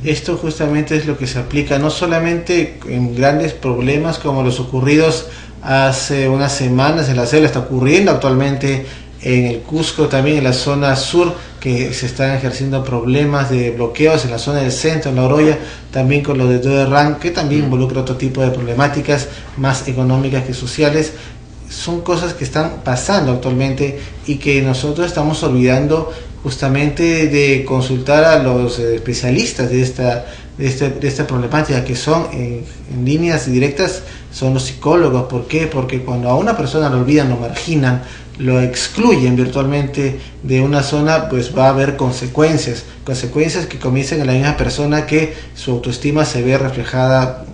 Esto justamente es lo que se aplica no solamente en grandes problemas como los ocurridos hace unas semanas en la selva, está ocurriendo actualmente en el Cusco, también en la zona sur, que se están ejerciendo problemas de bloqueos en la zona del centro, en la Oroya, también con lo de Doerran, que también involucra otro tipo de problemáticas más económicas que sociales. Son cosas que están pasando actualmente y que nosotros estamos olvidando justamente de consultar a los especialistas de esta problemática, que son en líneas directas son los psicólogos. ¿Por qué? Porque cuando a una persona lo olvidan, lo marginan, lo excluyen virtualmente de una zona, pues va a haber consecuencias que comienzan en la misma persona, que su autoestima se ve reflejada,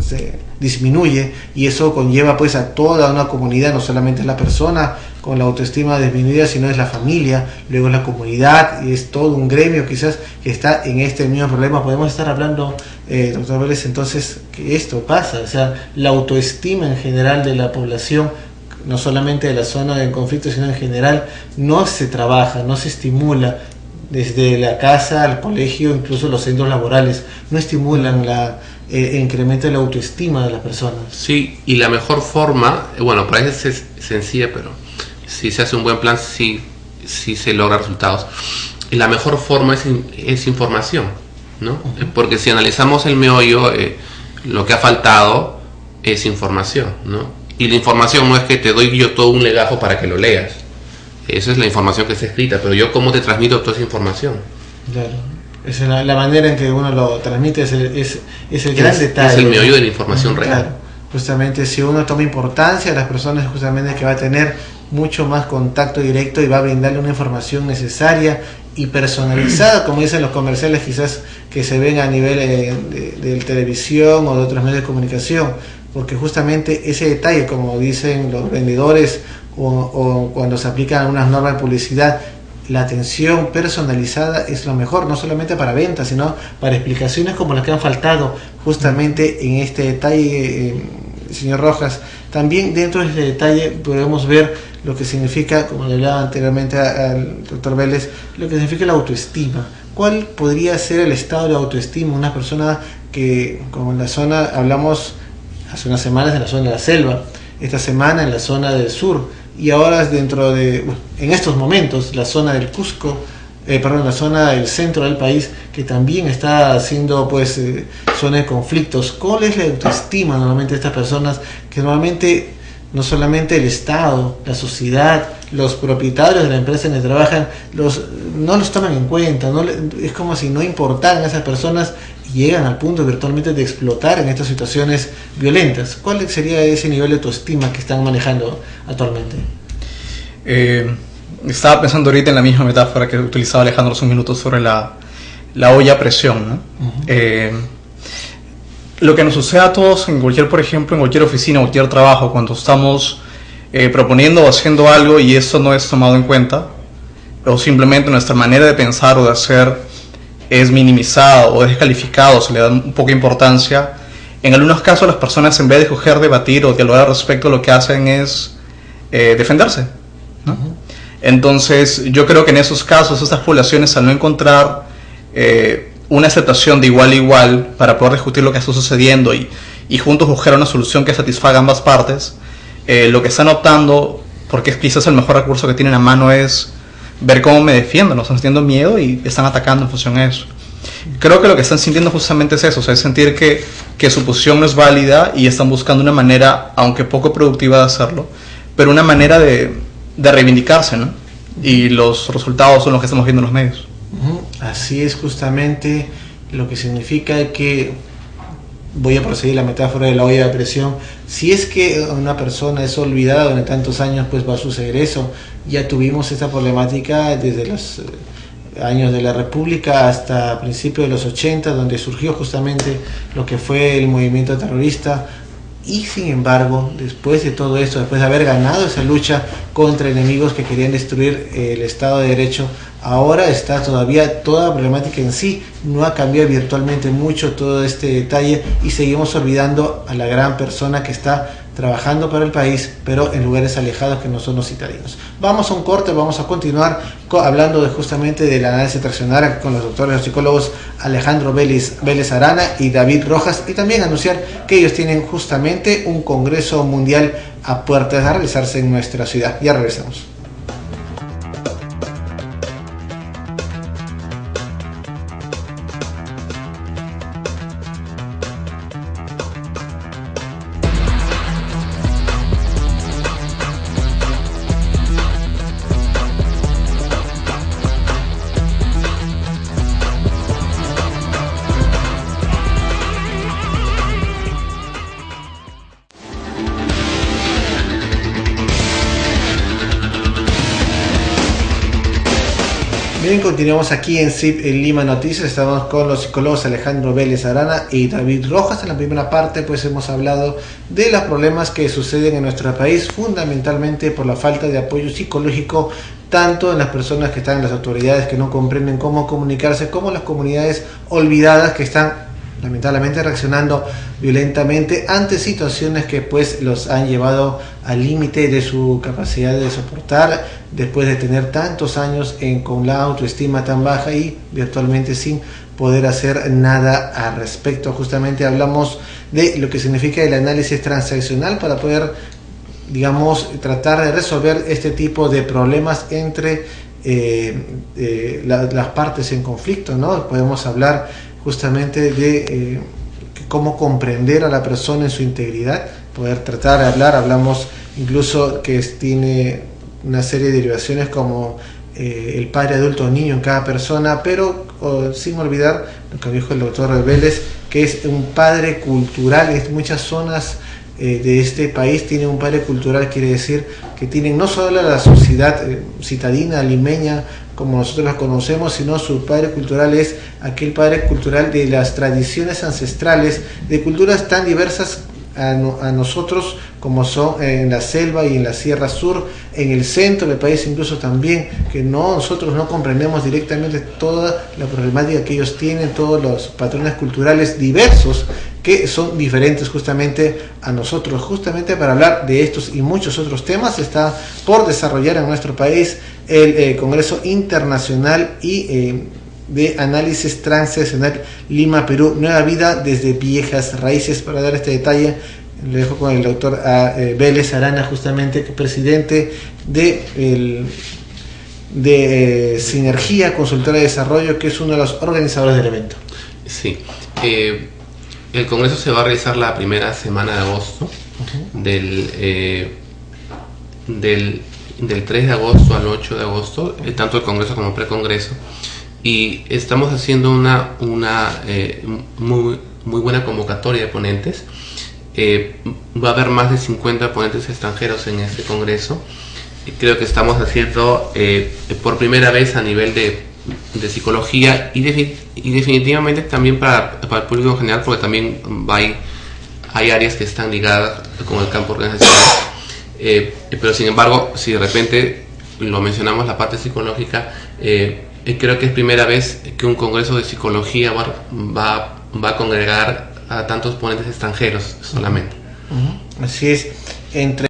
se disminuye, y eso conlleva pues a toda una comunidad, no solamente es la persona con la autoestima disminuida, sino es la familia, luego es la comunidad, y es todo un gremio quizás que está en este mismo problema. Podemos estar hablando, doctor Vélez, entonces, que esto pasa, o sea, la autoestima en general de la población, no solamente de la zona del conflicto, sino en general, no se trabaja, no se estimula desde la casa al colegio, incluso los centros laborales, no estimulan el incremento de la autoestima de las personas. Sí, y la mejor forma, bueno, parece sencilla, pero si se hace un buen plan, sí se logra resultados. Y la mejor forma es información, ¿no? Porque si analizamos el meollo, lo que ha faltado es información, ¿no? Y la información no es que te doy yo todo un legajo para que lo leas. Esa es la información que está escrita, pero yo cómo te transmito toda esa información. Claro. Es la manera en que uno lo transmite, es el gran detalle. Es el meollo de la información real. Claro. Justamente si uno toma importancia a las personas, justamente que va a tener mucho más contacto directo y va a brindarle una información necesaria y personalizada, como dicen los comerciales quizás que se ven a nivel de televisión o de otros medios de comunicación, porque justamente ese detalle, como dicen los vendedores o cuando se aplican unas normas de publicidad, la atención personalizada es lo mejor, no solamente para ventas, sino para explicaciones como las que han faltado justamente en este detalle, señor Rojas. También dentro de este detalle podemos ver lo que significa, como le hablaba anteriormente al doctor Vélez, lo que significa la autoestima. ¿Cuál podría ser el estado de autoestima? Una persona que, como en la zona, hablamos hace unas semanas en la zona de la selva, esta semana en la zona del sur, y ahora en estos momentos, la zona del Cusco, la zona del centro del país, que también está siendo pues zona de conflictos. ¿Cuál es la autoestima normalmente de estas personas que normalmente no solamente el Estado, la sociedad, los propietarios de la empresa en la que trabajan, no los toman en cuenta? Es como si no importaran a esas personas y llegan al punto virtualmente de explotar en estas situaciones violentas. ¿Cuál sería ese nivel de autoestima que están manejando actualmente? Estaba pensando ahorita en la misma metáfora que utilizaba Alejandro hace un minuto sobre la olla a presión, ¿no? Lo que nos sucede a todos por ejemplo, en cualquier oficina, cualquier trabajo, cuando estamos proponiendo o haciendo algo y eso no es tomado en cuenta, o simplemente nuestra manera de pensar o de hacer es minimizada o descalificada, o se le da un poco de importancia, en algunos casos las personas, en vez de escoger debatir o dialogar al respecto, lo que hacen es defenderse, ¿no? Entonces yo creo que en esos casos estas poblaciones, al no encontrar una aceptación de igual a igual para poder discutir lo que está sucediendo y juntos buscar una solución que satisfaga ambas partes, lo que están optando, porque quizás el mejor recurso que tienen a mano, es ver cómo me defiendo, no están sintiendo miedo y están atacando en función a eso. Creo que lo que están sintiendo justamente es eso, o sea, es sentir que su posición no es válida y están buscando una manera, aunque poco productiva, de hacerlo, pero una manera de reivindicarse, ¿no? Y los resultados son los que estamos viendo en los medios. Así es justamente lo que significa que, voy a proseguir la metáfora de la olla de presión, si es que una persona es olvidada durante tantos años, pues va a suceder eso. Ya tuvimos esta problemática desde los años de la República hasta principios de los 80, donde surgió justamente lo que fue el movimiento terrorista. Y sin embargo, después de todo esto, después de haber ganado esa lucha contra enemigos que querían destruir el Estado de Derecho, ahora está todavía toda la problemática en sí, no ha cambiado virtualmente mucho todo este detalle y seguimos olvidando a la gran persona que está trabajando para el país, pero en lugares alejados que no son los citadinos. Vamos a un corte, vamos a continuar hablando justamente del análisis traccional con los doctores, los psicólogos Alejandro Vélez Arana y David Rojas, y también anunciar que ellos tienen justamente un congreso mundial a puertas a realizarse en nuestra ciudad. Ya regresamos. Bien, continuamos aquí en CIP en Lima Noticias. Estamos con los psicólogos Alejandro Vélez Arana y David Rojas. En la primera parte pues hemos hablado de los problemas que suceden en nuestro país, fundamentalmente por la falta de apoyo psicológico, tanto en las personas que están en las autoridades que no comprenden cómo comunicarse, como en las comunidades olvidadas que están lamentablemente reaccionando violentamente ante situaciones que pues los han llevado al límite de su capacidad de soportar después de tener tantos años con la autoestima tan baja y virtualmente sin poder hacer nada al respecto. Justamente hablamos de lo que significa el análisis transaccional para poder, digamos, tratar de resolver este tipo de problemas entre las partes en conflicto, ¿no? Podemos hablar justamente de cómo comprender a la persona en su integridad, poder tratar de hablar. Hablamos incluso que tiene una serie de derivaciones como el padre adulto o niño en cada persona, pero sin olvidar lo que dijo el doctor Vélez, que es un padre cultural. En muchas zonas de este país tiene un padre cultural, quiere decir que tienen no solo la sociedad citadina, limeña, como nosotros la conocemos, sino su padre cultural es aquel padre cultural de las tradiciones ancestrales, de culturas tan diversas a nosotros como son en la selva y en la Sierra Sur, en el centro del país incluso también, que nosotros no comprendemos directamente toda la problemática que ellos tienen, todos los patrones culturales diversos que son diferentes justamente a nosotros. Justamente para hablar de estos y muchos otros temas está por desarrollar en nuestro país el Congreso Internacional y de Análisis Transaccional Lima, Perú, Nueva Vida desde Viejas Raíces. Para dar este detalle, le dejo con el doctor Vélez Arana, justamente presidente de Sinergia Consultora de Desarrollo, que es uno de los organizadores del evento. Sí, el Congreso se va a realizar la primera semana de agosto, del 3 de agosto al 8 de agosto, tanto el Congreso como el Precongreso. Y estamos haciendo una muy buena convocatoria de ponentes. Va a haber más de 50 ponentes extranjeros en este congreso. Creo que estamos haciendo por primera vez a nivel de psicología y definitivamente también para el público en general, porque también hay áreas que están ligadas con el campo organizacional. Pero sin embargo, si de repente lo mencionamos, la parte psicológica, creo que es primera vez que un congreso de psicología va a congregar a tantos ponentes extranjeros solamente. Así es. Entre